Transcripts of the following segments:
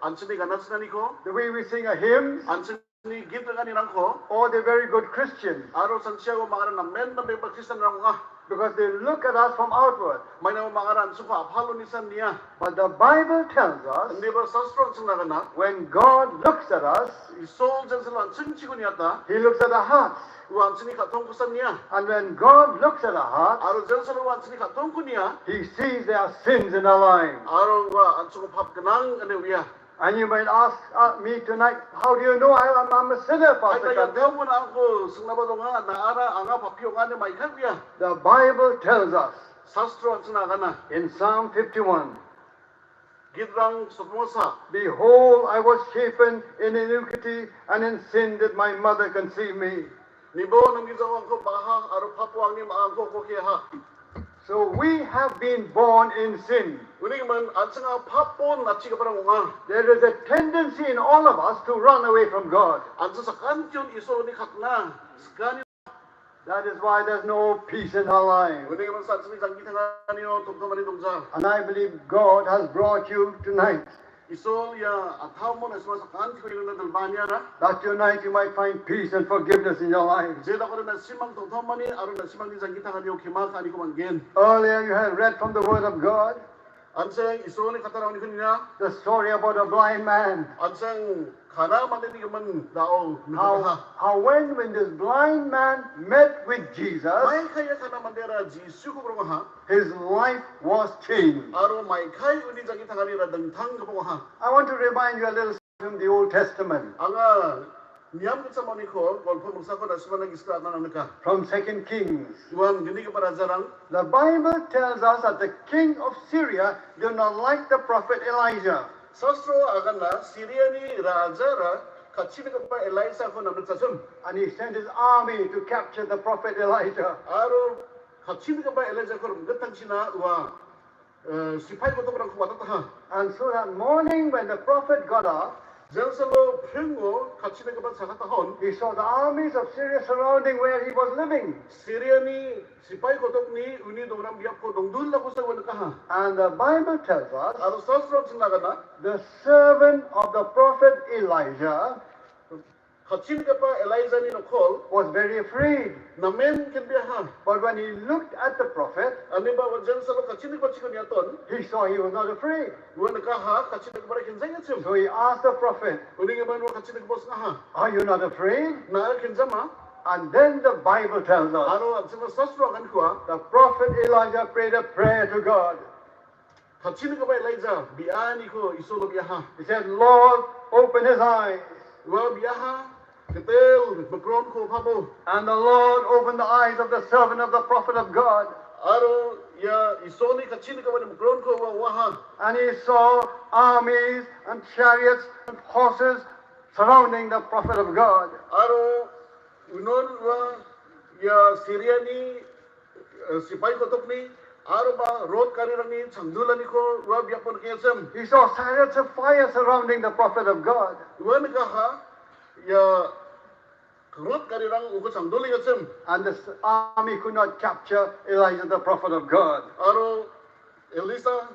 안순이 가나스나니고 the way we sing a hymns, 안순이 기도가니랑고 or they're very good Christians 아로 산치하고 망하는 남면 남배 박히산랑가 because they look at us from outward. 마이나 망하는 안수고 아팔로니산니야 But the Bible tells us 근데 뭐 사스트로 안순나가나 when God looks at us, 이 소울 전설로 안순치고니었다 He looks at our hearts. 우 안순이 가통구산니야 And when God looks at our hearts, 아로 전설로 안순이 가통구니야 He sees there are sins in our lives. 아로와 안수고 밥그낭 안에 위야 And you might ask me tonight, how do you know I'm a sinner, Pastor 아이가 Kanti? 대부분 안고 승나바동아 나아라 앙아 밥피오가네 마이카위야 The Bible tells us 사스트로 안순나가나 in Psalm 51, 기드랑 소모사 Behold, I was shapen in iniquity, and in sin did my mother conceive me. 니보 넘기자고 안고 마하 아로 파푸왕님 안고 고케하 So we have been born in sin. 우리만 안승아 파폰 나치가 바라고가 There is a tendency in all of us to run away from God. 안서서 깐견 이소니 같나 스카니 That is why there's no peace in our lives. 우리만 산스미 장기탕아니요 톰토마니 동자 And I believe God has brought you tonight. 이소야 아타오몬에서 깐티고 이런들 많이 알아 That tonight you might find peace and forgiveness in your lives. 제가 그러나 시망 톰토마니 아로나 시망니 장기탕아니요 기마가 아니고만 겐 Earlier you had read from the Word of God 안생 이소니 카타라오니 그니냐 the story about a blind man. 안생 가나 만데니 그만 나오 How when this blind man met with Jesus, 마이카이야 가나 만데라 지수고 그러고하 his life was changed. 아로 마이카이 우리 장기탕아니라 등탕 그러고하 I want to remind you a little from the Old Testament, anga niam kita moniko golpo musako na sumana gisra nanaka from 2 Kings. wan gini ke para jarang The Bible tells us that the king of Syria did not like the prophet Elijah. sastro agana siriani rajara kachini ke pa elisa ko namna tasum And he sent his army to capture the prophet Elijah. aro kachini ke pa elisa ko gatang sina wa sipai ko to ko watata And so that morning when the prophet got up, 젤살로 팽고 kachini ke pa sakata hon he saw the armies of Syria surrounding where he was living. siriani sipai ko to ni uni dongram biap ko dongdul la ko sa wan ka And the Bible tells us aro sastro sinagana the servant of the prophet Elijah kachini ke pa elisa ni no call was very afraid. namen ken biha But when he looked at the prophet, ani ba wajan salo kachini ko chiko niaton he saw he was not afraid. wan ka ha kachini ko bara kinzang yatsum So he asked the prophet, uning ban wa kachini ko bos ha are you not afraid? na kinzama And then the Bible tells us aro atsama sastro kan ko the prophet Elijah prayed a prayer to God. kachini ko ba elisa biani ko isolo biha He said, Lord, open his eyes. wa biha ketel bakron ko phabo And the Lord opened the eyes of the servant of the prophet of God. aro ya isoni kachini ko ba bakron ko wa ha And he saw armies and chariots and horses surrounding the prophet of God. aro unon wa ya siriani sipai ko tokni aro ba road karirani changdulani ko wa biapon kesem He saw chariots of fire surrounding the prophet of God. wan ka ha ya road karirang ugo changduli kesem And the army could not capture Elijah, the prophet of God. aro elisa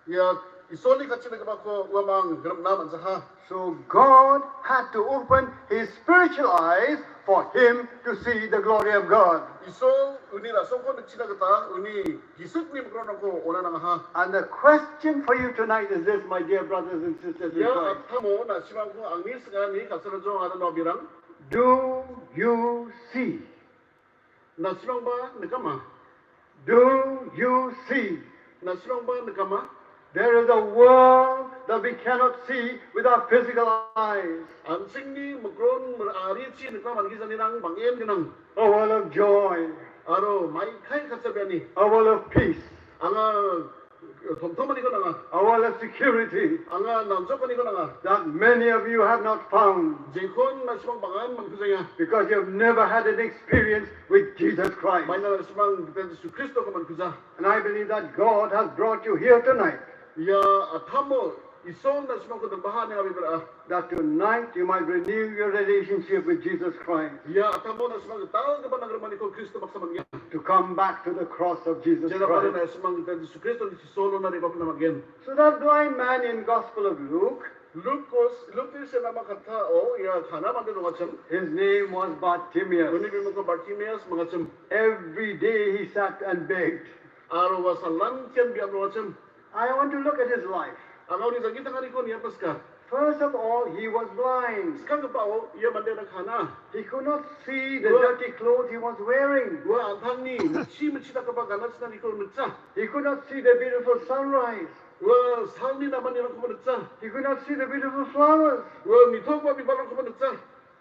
ya isoni kachini ko ba ko wa mang gram naman sa ha So God had to open his spiritual eyes for him to see the glory of God. iso uni raso ko nagsinagata uni gisut ni mkron ko ona nang ha And the question for you tonight is this, my dear brothers and sisters in ya Christ. athamo na simang ko angis nga ni kasarajo ada no birang Do you see? na simang ba nakama Do you see? na simang ba nakama There is a world that we cannot see with our physical eyes. ang singni mkron ari chi nakama angisa ni nang bangem kinang A world of joy, aro mai kai kasabiani a world of peace, anga tomtomani ko nanga a world of security anga namsokani ko nanga that many of you have not found jekon na simang bangan man kusaya because you've never had an experience with Jesus Christ. mai na simang Yesu Kristo ko man kusa And I believe that God has brought you here tonight, ya athamo ison na simang ko bahane abi bara that tonight you might renew your relationship with Jesus Christ. ya athamo na simang taon ka ba nagramani ko Kristo baksa mangya to come back to the cross of Jesus Jana para Christ. na semang kita Yesus Kristus si solo na riba na magin. So that blind man in Gospel of Luke, Luke is nama kata ya kana mande ngacem. his name was Bartimaeus. Kuni bimo ko Bartimaeus ngacem. Every day he sat and begged. Aro wasalan kian biam ngacem. I want to look at his life. Agaw ni sakita kari ko niya paska. First of all, he was blind. Sekarang pao ia mande na kana. He could not see the dirty clothes he was wearing. Wa antang ni mencita kapag ganas na ikol mencah. He could not see the beautiful sunrise. Wa sal ni naman nila ko mencah. He could not see the beautiful flowers. Wa mitok wa bibalong ko mencah.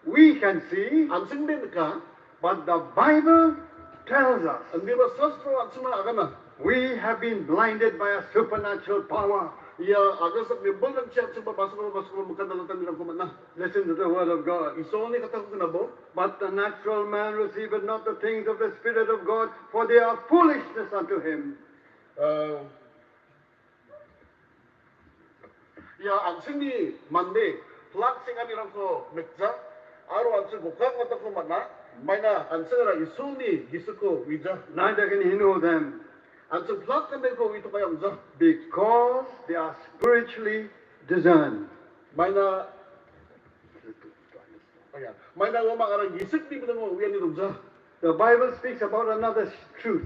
We can see, Ansing din ka. but the Bible tells us Andi ba sastro ansing na agana. we have been blinded by a supernatural power. Ia aga sa nibol ng chat sa babasa ko magkandalatan nilang kumana. Listen to the word of God. Iso ni kata ko kinabo. But the natural man receiveth not the things of the Spirit of God, for they are foolishness unto him. Ya ansing ni mande. Plak singa nilang ko mekja. Aro ansing ko kata ko mana. Maina ansing ra iso ni gisuko wija. Neither can he know them, Ansing plak kan ko ito kayang ja. because they are spiritually discerned. Maina Maina wa makarang gisik ni bilang mo wiyan ni rumja. The Bible speaks about another truth.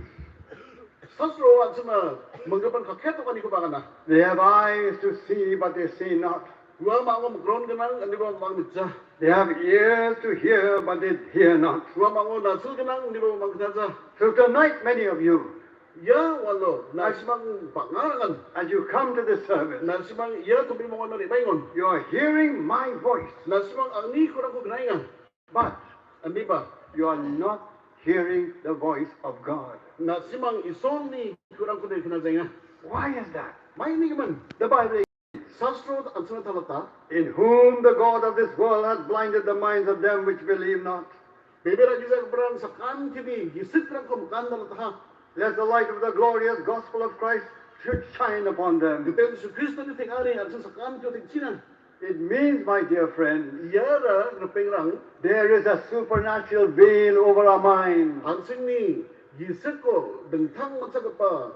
Sasro ansing na manggapan kaketo kaniko bangana. They have eyes to see, but they see not. Wa mango magron ganang andi ba mang mitja. They have ears to hear, but they hear not. Wa mango nasul ganang andi ba mang kitaja. So tonight, many of you, Ya walo nasimang pangarangan. as you come to the service, Nasimang ya tubi mo na ribayngon. you are hearing my voice, Nasimang ang ni ko ko gnaingan. but Andi ba? you are not hearing the voice of God. Nasimang isol ni kurang ko din kinazay nga. Why is that? May ni man. The Bible, Sastro ang sunod talata. in whom the God of this world has blinded the minds of them which believe not, Bibira gisa brang sa kan kini gisit lang ko kan talata. lest the light of the glorious gospel of Christ should shine upon them. Depende sa Kristo ni tingari ang sa kan ko tingsinan. It means, my dear friends, Yara napengrang there is a supernatural veil over our minds. ang sing ni gisit ko dentang matsagapa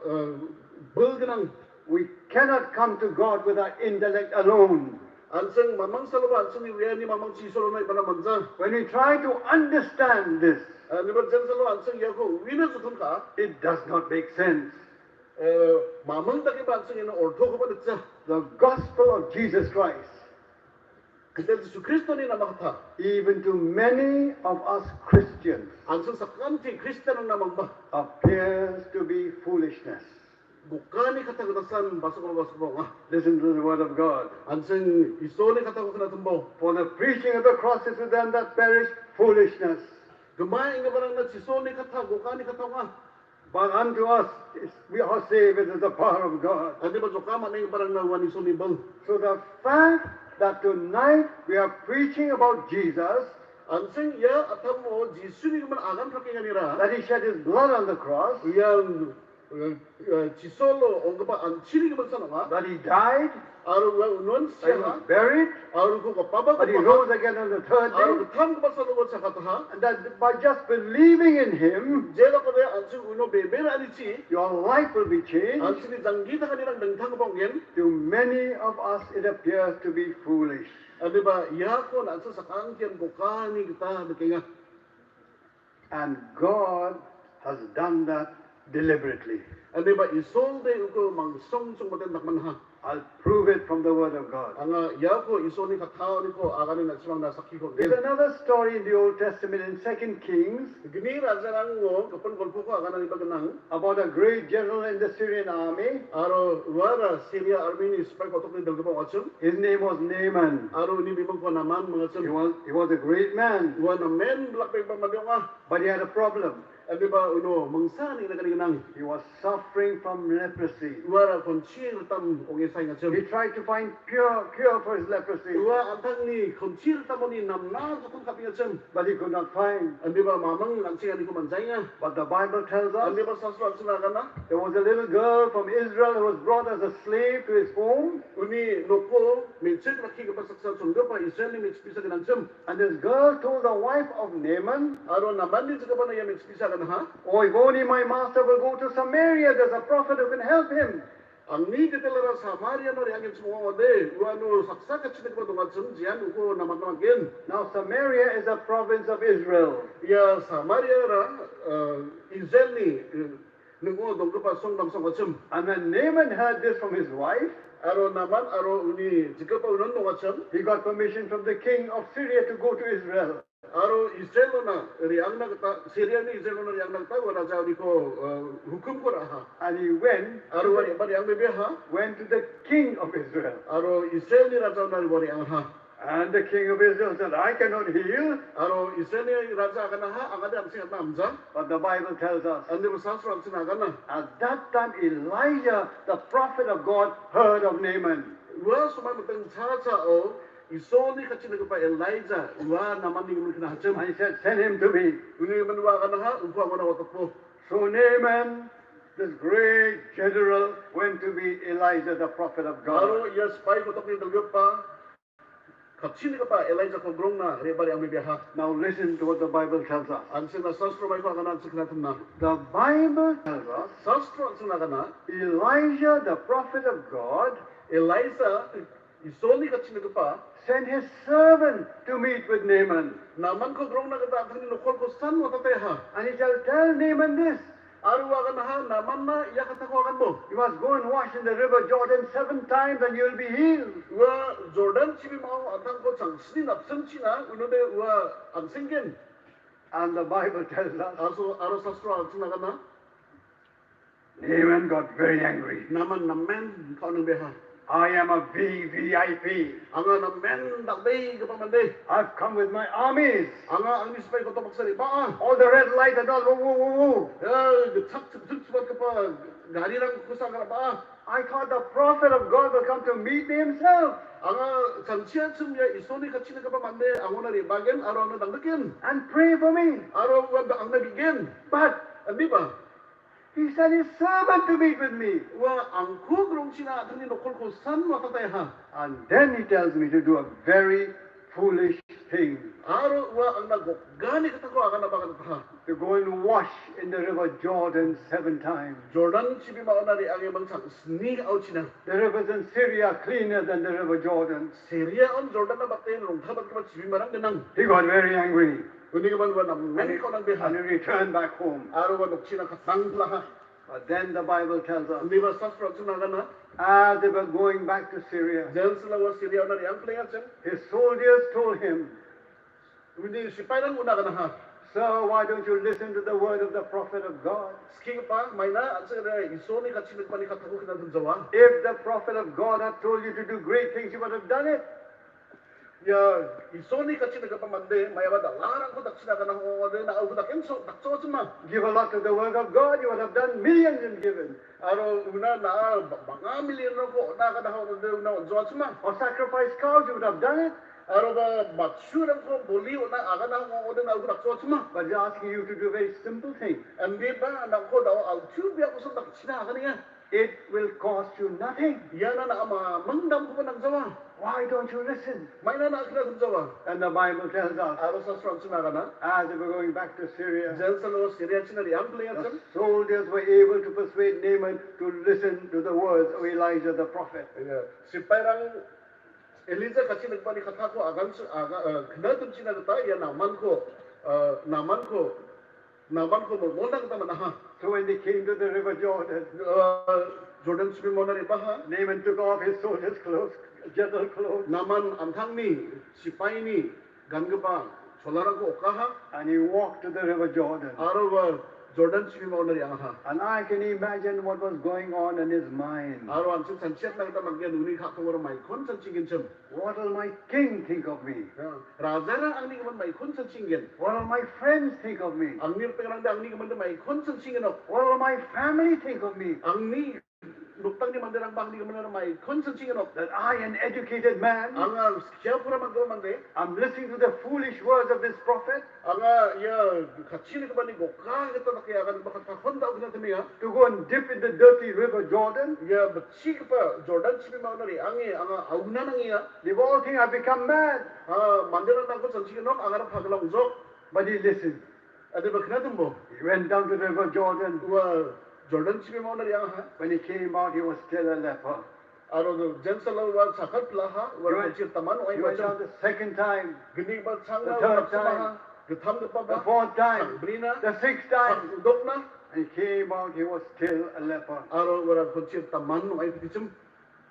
bulganang We cannot come to God with our intellect alone. anseng mamang salwa anseng ni wiyan ni mamang sisolo na ipanamagza. When we try to understand this, Libat jan salwa anseng yako wina sutun ka. it does not make sense. Mamang taki ba anseng ino orto ko pa nitsa. The gospel of Jesus Christ, Kita Yesu Kristo ni namakta. even to many of us Christians, Anseng sa kanti Kristiyan ang namang ba. appears to be foolishness. Bukani katagatasan basok nga. Listen to the word of God. Anseng iso ni katako kinatumbo. For the preaching of the cross is to them that perish foolishness, Gamay nga barang na siso ni katago kani kataw nga. but unto us we are saved is the power of God. Adi ba jokama na yung barang na wani sunibal. So the fact that tonight we are preaching about Jesus, Anseng ya atam mo Jisu ni man agan pakingan nira. that he shed his blood on the cross, Yang chisolo o ba ang chiri ka sa nga. that he died, Aru wa unon that he siya. was buried, Aru ko kapabag but he rose again on the third Aru day, tam ko sa lugod sa kataha. and that by just believing in him, Jela ko na anseng uno bebera alici. your life will be changed. Anseng ni janggita kanilang dangtang bonggen. To many of us, it appears to be foolish. Adi ba iya ko na anseng sa kangkian bukani kita nakinga. And God has done that deliberately. Adi ba isol de uko mangsong song maten nakmanha. I'll prove it from the word of God. Ang iya ko isol ni katao ni ko aganin na simang nasaki ko. There's another story in the Old Testament in 2 Kings Gini raja lang mo kapon golpo ko aganan iba ganang. about a great general in the Syrian army. Aro wara Syria army ni spy kotok ni dalga pa wachum. His name was Naaman. Aro ni bimang ko naman mga chum. He was a great man, Wana men black pa madyo nga. but he had a problem. Adi ba uno mangsani na ganang. He was suffering from leprosy. Wara kon chir tam og isay nga chum. 점. He tried to find cure for his leprosy, Uwa antang ni kuncir tamoni namna sukun kapinga 점. but he could not find. Andi ba mamang langsing andi ko manjaya. But the Bible tells us Andi ba sasro aksuna there was a little girl from Israel who was brought as a slave to his home, Uni noko mecek laki ke pasaksa sungguh pa Israel ni mecek bisa kenang jem. and this girl told the wife of Naaman, Aro namandi juga pa na ya mecek bisa kan ha. "Oh, if only my master will go to Samaria, there's a prophet who can help him." Ang ni ketelara Samaria no yang semua ode. Uano saksa kecil ke patungan jem jian uko namat gen. Now Samaria is a province of Israel. Ya Samaria ra Israel ni nungo dongko pa song nam song jem. And when Naaman heard this from his wife, Aro naman aro uni jika pa unon dong jem. he got permission from the king of Syria to go to Israel. Aro Israel na riang na kata Syria ni Israel na riang na kata wala jauh di ko hukum ko raha. And he went Aro wari yang bebe ha. to the king of Israel. Aro Israel ni raja na wari ang ha. And the king of Israel said, "I cannot heal." Aro Israel ni raja akan ha agad ang singat namza. But the Bible tells us, Andi bersasro ang sinagan na. at that time Elijah, the prophet of God, heard of Naaman. Wa sumay matang cha o iso ni kacil pa Elijah. Wa naman ni gumun kena hacem. And he said, "Send him to me." Uni menwa kan ha upa ko na watakpo. So Naaman, this great general, went to meet Elijah, the prophet of Aro God. ya spy ko tapi dalgap pa. Kacil pa Elijah ko grong na rebari ang bebe ha. Now listen to what the Bible tells us. Ang sinasastro may ko akan ang siknatin na. The Bible tells us Sastro ang sinagan na. Elijah, the prophet of God, Elijah iso ni kacil pa. sent his servant to meet with Naaman. Naman ko grong na kata ang nukol ko san watate ha. And he shall tell Naaman this: Aru akan ha naman na iya kata ko akan mo. you must go and wash in the river Jordan 7 times and you'll be healed. Wa Jordan cibi mau atang ko changsini napseng cina unode wa ang singen. And the Bible tells us Aro sastro ang sinagan na. Naaman got very angry. Naman namen kau nang beha. I am a VVIP. Anga namen dakbay kapamande. I've come with my armies. Anga ang nispay ko topak sari pa. All the red light and all. Woo, woo, woo, woo. Ya getak cepat kapa gari rang kusang pa. I thought the prophet of God will come to meet me himself Anga chansia cum ya isoni kacil kapamande angona ri bagen aro anga dangdekin. and pray for me. Aro wa ang nabigyan. But Andi ba? he sent his servant to meet with me. Wa angku grong cina atang ni nukol ko san watate ha. And then he tells me to do a very foolish thing. Aro wa ang nagani kata ko akan nabakan ha. To go and wash in the river Jordan 7 times. Jordan cibi mau nari ang emang sang sni au cina. The rivers in Syria are cleaner than the river Jordan. Syria on Jordan na bakte long thabat ka cibi marang genang. He got very angry Uni ka man wa namen ko nang beha. and he returned back home. Aro wa nuk cina katang laha. But then the Bible tells us, Andi ba sasro cina kana. as they were going back to Syria, Jan sila wa Syria nari ang playat cem. his soldiers told him, Uni sipay lang una kana ha. "Sir, why don't you listen to the word of the prophet of God? Ski pa may na at sa isoni kacil pa ni kataku kina dun jawa. If the prophet of God had told you to do great things, you would have done it." Ya isoni kacil ka pamande may wa dalarang ko daksina kana ho de na au daken so dakso cuma. Give a lot to the work of God, you would have done millions in giving. Aro una na banga million ko na kada ho de una jo cuma. Or sacrifice cows, you would have done it. Aro ba matsurang ko boli una aga na ho de na au dakso cuma. But he's asking you to do a very simple thing. Andi ba na ko daw au tu biya ko so daksina kana ya. It will cost you nothing. Yana na ama mangdam ko pa ng jawa. Why don't you listen? May na akila ng jawa. And the Bible tells us, Aro sa strong cuma kana. as they were going back to Syria, Jan sa lo Syria cina ri ang playat the cem. soldiers were able to persuade Naaman to listen to the words of Elijah the prophet. Sipay rang Elijah kacil nagpani kata ko agan kena tum cina kata ya naman ko mo na kata manaha. So when they came to the river Jordan, Jordan cibi mo na rin pa ha. Naaman took off his soldier's clothes, general clothes, Naman antang ni sipay ni gangga solarang ko okaha. and he walked to the river Jordan. Aro Jordan cibi mo na rin ha. And I can imagine what was going on in his mind. Aro ang sansiat na kita magyan uni kakong wala may kon sansingin cem. What will my king think of me? Raja ra ang ni kaman may kon sansingin. What will my friends think of me? Ang ni pengrang da ang ni kaman may kon sansingin ok. What will my family think of me? Ang ni nuktang ni mandirang bang di kemana mai konsen cingenok. that I, an educated man, Anga siapa pura magdo mande. I'm listening to the foolish words of this prophet Anga ya kacil ke bani gokang kita nak ya kan bakat honda kita temia. to go and dip in the dirty river Jordan. Ya becik pa Jordan cipi mau nari angi anga auna nangi ya. They all think I've become mad. Mandirang nang konsen cingenok anga paglang jok. But he listened. Ada bakna tumbo. He went down to the river Jordan. Wa Jordan cipi mau nari anga. When he came out, he was still a leper. Aro jensalo wa sakat laha wa kacil taman oi He went down macam. the second time, Gini ba the sangga third wa time, Getam ke the papa. fourth time, Brina. the sixth time. Dokna. And he came out, he was still a leper. Aro wa kacil taman oi kicim.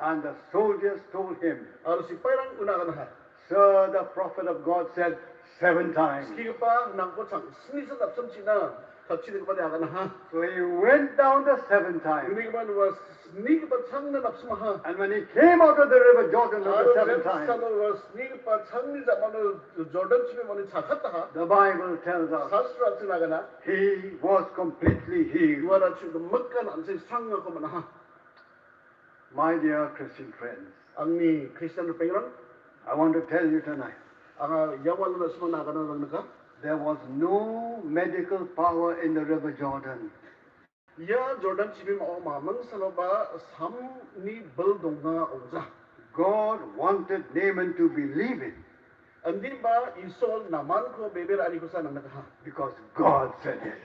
And the soldiers told him, Aro si pairang una kan ha. Sir, the prophet of God said 7 times. Ski pa nang ko sang sni sa dap sam china. Kacil ke pada akan ha. So he went down the 7th time. Ini kan was sni ke pa sang na dap sam ha. And when he came out of the river Jordan on the Aro 7th time, jensalo was sni ke pa sang ni zaman Jordan cipi mau ni sakat ha. the Bible tells us Sastra sina kana. he was completely healed. Wala ci makan an sai sang ko mana ha. My dear Christian friends, Ang ni Christian pengrang. I want to tell you tonight, Ang yawal na semua nak kana lang naka. there was no medical power in the river Jordan. Ya Jordan cipi mau mamang saloba sam ni bel donga oza. God wanted Naaman to believe it Andi ba isol naman ko beber ani ko sa nang naka. because God said it.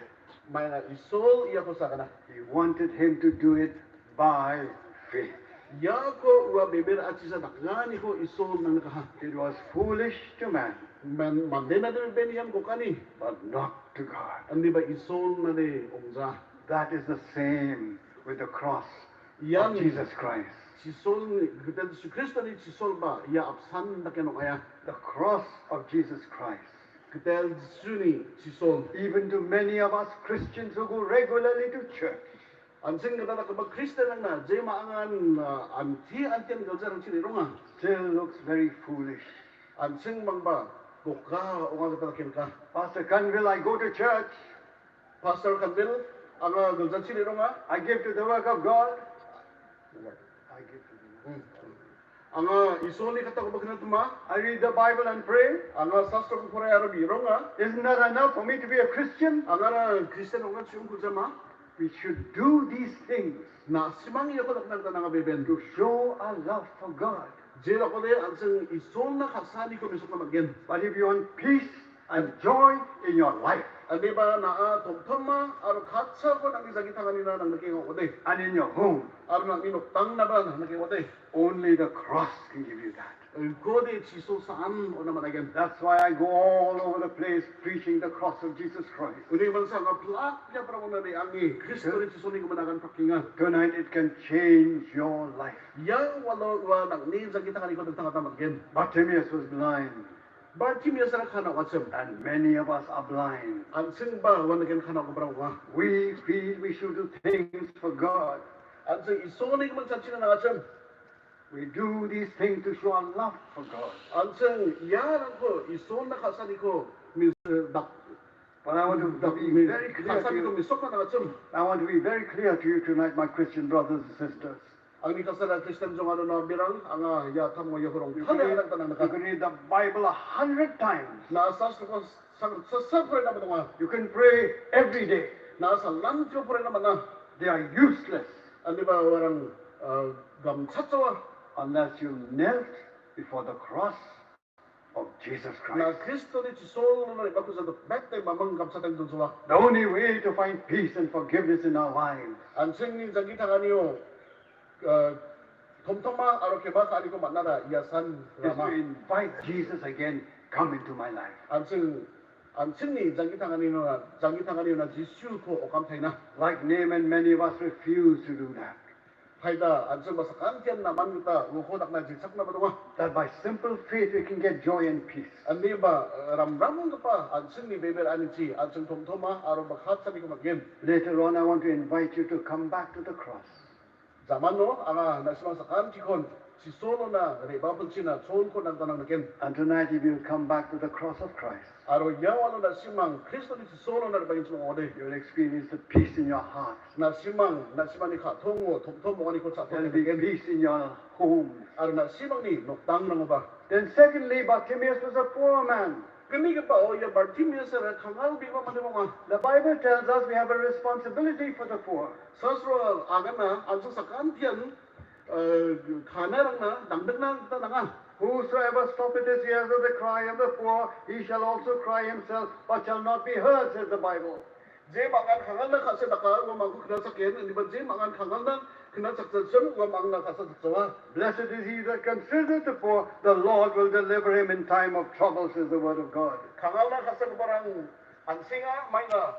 May na isol iya ko sa kana. He wanted him to do it by faith. Ya ko wa beber aci sa nakani ko isol nang naka. It was foolish to man, Man mandena de beniam ko kani. but not to God. Andi ba isol na de oza. That is the same with the cross Yan of Jesus Christ. Sisol ni kita si Kristo ni sisol ba ya absan na keno kaya. The cross of Jesus Christ. Kita suni sisol. Even to many of us Christians who go regularly to church, Ansing kita nak ba Kristen lang na jay maangan anti galjar ang sinironga. still looks very foolish. Ansing mang ba buka o nga kita nakin ka. Pastor Canville, I go to church, Pastor Kandil ang galjar sinironga. I give to the work of God. I give to the Ang isoli kata ko ba tuma. I read the Bible and pray. Ang sastro ko pare arabi ronga. Isn't that enough for me to be a Christian? Ang Kristen nga siyong kusama. We should do these things Na simang iya ko nak nang beben. to show our love for God. Jela ko de ansing isol na kasani ko misok na maggen. But if you want peace and joy in your life Andi ba na tongtoma aro katsa ko nang isagi tanganina nang nakingo ko de. and in your home, Aro nang inuktang na ba nang nakingo de. only the cross can give you that. Ko de chiso saan o naman again. That's why I go all over the place preaching the cross of Jesus Christ. Uni man sa nga plak niya para mo na ni angi. Kristo rin chiso ni kumanagan pakingan. Tonight it can change your life. Yang walo wa nang ni isagi tangani ko nagtangata maggen. Bartimaeus was blind, Bartimaeus sa kana watsem. and many of us are blind. Ansing ba wa nagin kana ko bra wa. We feel we should do things for God. Ansing isoni man sa china na watsem. We do these things to show our love for God. Ansing yaran ko ison na kasani ko mis dak. But I want to be very clear to Kasani ko you. misok na watsem. I want to be very clear to you tonight, my Christian brothers and sisters. Ang ikasala Kristen jong ano na birang ang ya tamo yohorong You hana can, ang tanang you naka. can read the Bible 100 times. Naasas ko sa safre na mga. You can pray every day. Nasa lancho pa rin naman na. They are useless Ano ba warang gamchatsawa unless you knelt before the cross of Jesus na Christ. Kristo ni Chisol na ibago sa bekte mamang gamsatan dun sawa. The only way to find peace and forgiveness in our lives Ang singin sa kita kaniyo tomtoma aro keba ka ko manara yasan is to rama. invite Jesus again, come into my life. Ang sing ni jangita kaniyo na Jisu ko o kamtay na. Like Naaman, many of us refuse to do that. Hayda ang sing masakantian naman kita ukodak na jisak na ba That by simple faith we can get joy and peace. Andi ba ramramon ka pa ang sing ni beber anichi ang sing tomtoma aro bakhat sabi ko maggen. Later on, I want to invite you to come back to the cross. Zaman no ang nasimang sa kantikon si solo na rebabel sina son ko nang tanang nakin. And tonight, if you come back to the cross of Christ, Aro yawa na simang Kristo ni si solo na bagay sa ode. you'll experience the peace in your heart. Na simang ni katongo thom mo ni ko sa There'll be peace in your home. Aro na simang ni noktang na ba. Then secondly, Bartimaeus was a poor man. Kani ka pa o ya Bartimaeus ra kangal bi ba man mo. The Bible tells us we have a responsibility for the poor. Sasro agan na anso sakan tian khana rang na dangdang na ta nanga. Whosoever stoppeth his ears of the cry of the poor, he shall also cry himself, but shall not be heard, says the Bible. Je mangan kangal na kasi daka wa magu kna saken ni ba je mangan kangal na kna saksan wa mang na kasa tsawa. Blessed is he that considereth the poor, the Lord will deliver him in time of trouble, says the word of God. Kangal na kasi barang ansinga may na